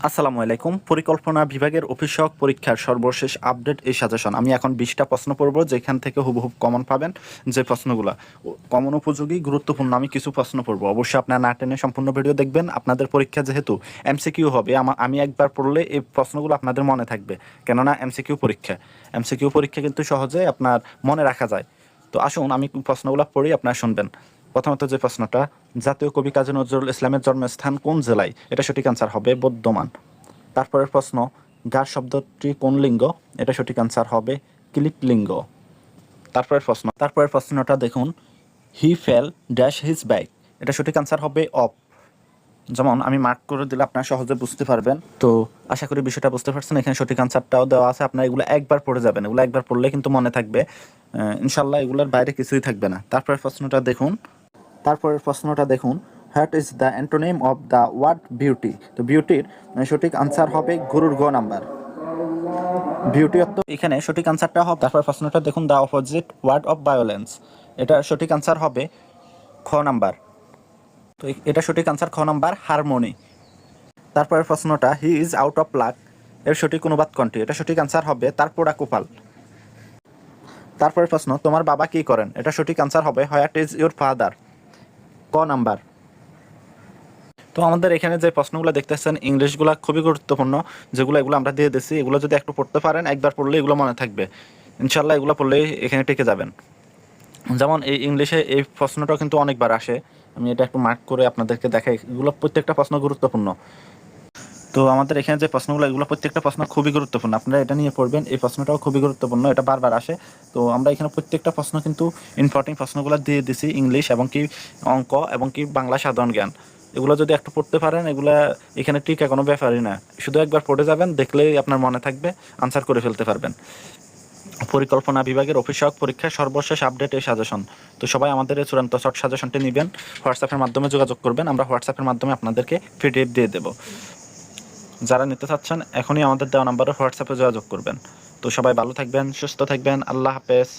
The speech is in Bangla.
আসসালামু আলাইকুম। পরিকল্পনা বিভাগের অফিসক পরীক্ষার সর্বশেষ আপডেট এই সাজেশন। আমি এখন 20টা প্রশ্ন পড়ব, যেখান থেকে হুবহু কমন পাবেন। যে প্রশ্নগুলো কমন উপযোগী গুরুত্বপূর্ণ, আমি কিছু প্রশ্ন পড়ব। অবশ্যই আপনারা না টেনে সম্পূর্ণ ভিডিও দেখবেন। আপনাদের পরীক্ষা যেহেতু এমসিকিউ হবে, আমি একবার পড়লে এই প্রশ্নগুলো আপনাদের মনে থাকবে, কেননা এমসিকিউ পরীক্ষা কিন্তু সহজে আপনার মনে রাখা যায়। তো আসুন আমি প্রশ্নগুলো পড়ি, আপনারা শুনবেন। প্রথমত যে প্রশ্নটা, জাতীয় কবি কাজী নজরুল ইসলামের জন্মস্থান কোন জেলায়? এটা সঠিক আনসার হবে বর্ধমান। তারপরের প্রশ্ন, গার শব্দটি কোন লিঙ্গ? এটা সঠিক আনসার হবে ক্লিপ লিঙ্গ। তারপরের প্রশ্নটা দেখুন, হি ফেল ড্যাশ হিজ ব্যাগ, এটা সঠিক আনসার হবে অফ। যেমন আমি মার্ক করে দিলে আপনারা সহজে বুঝতে পারবেন। তো আশা করি বিষয়টা বুঝতে পারছেন। এখানে সঠিক আনসারটাও দেওয়া আছে, আপনারা এগুলো একবার পড়ে যাবেন, এগুলো একবার পড়লে কিন্তু মনে থাকবে ইনশাল্লাহ, এগুলোর বাইরে কিছুই থাকবে না। তারপরের প্রশ্নটা দেখুন, what is the antonym of the word beauty? তো বিউটির সঠিক আনসার হবে গরুর গ নাম্বার, বিউটি অর্থ এখানে সঠিক আনসারটা হবে। তারপর প্রশ্নটা দেখুন, the opposite word of violence, এটা সঠিক আনসার হবে খ নাম্বার। তো এটা সঠিক আনসার খ নাম্বার, হারমোনি। তারপরের প্রশ্নটা, he is out of luck, এর সঠিক অনুবাদ কোনটি? এটা সঠিক আনসার হবে তার পোড়া কপাল। তারপরের প্রশ্ন, তোমার বাবা কি করেন? এটা সঠিক আনসার হবে হোয়াট ইজ ইউর ফাদার, ক নাম্বার। তো আমাদের এখানে যে প্রশ্নগুলো দেখতেছেন, ইংলিশগুলো খুবই গুরুত্বপূর্ণ, এগুলো আমরা দিয়ে দিচ্ছি। এগুলো যদি একটু পড়তে পারেন, একবার পড়লে এগুলো মনে থাকবে ইনশাল্লাহ, এগুলো পড়লেই এখানে টিকে যাবেন। যেমন এই ইংলিশে এই প্রশ্নটাও কিন্তু অনেকবার আসে, আমি এটা একটু মার্ক করে আপনাদেরকে দেখাই। এগুলো প্রত্যেকটা প্রশ্ন গুরুত্বপূর্ণ। তো আমাদের এখানে যে প্রশ্নগুলো, এগুলো প্রত্যেকটা প্রশ্ন খুবই গুরুত্বপূর্ণ, আপনারা এটা নিয়ে পড়বেন। এই প্রশ্নটাও খুবই গুরুত্বপূর্ণ, এটা বারবার আসে। তো আমরা এখানে প্রত্যেকটা প্রশ্ন কিন্তু ইম্পর্টেন্ট প্রশ্নগুলো দিয়ে দিছি, ইংলিশ এবং কি অঙ্ক এবং কি বাংলা সাধারণ জ্ঞান। এগুলো যদি একটু পড়তে পারেন, এগুলো এখানে টিকা কোনো ব্যাপারই না, শুধু একবার পড়ে যাবেন, দেখলেই আপনার মনে থাকবে, আনসার করে ফেলতে পারবেন। পরিকল্পনা বিভাগের অফিসক পরীক্ষার সর্বশেষ আপডেট এই সাজেশন। তো সবাই আমাদের এই চূড়ান্ত শর্ট সাজেশনটি নেবেন, হোয়াটসঅ্যাপের মাধ্যমে যোগাযোগ করবেন, আমরা হোয়াটসঅ্যাপের মাধ্যমে আপনাদেরকে পিডিএফ দিয়ে দেবো। যারা নিতে চাচ্ছেন এখনই আমাদের দেওয়া নাম্বারে হোয়াটসঅ্যাপে যোগাযোগ করবেন। তো সবাই ভালো থাকবেন, সুস্থ থাকবেন, আল্লাহ হাফেজ।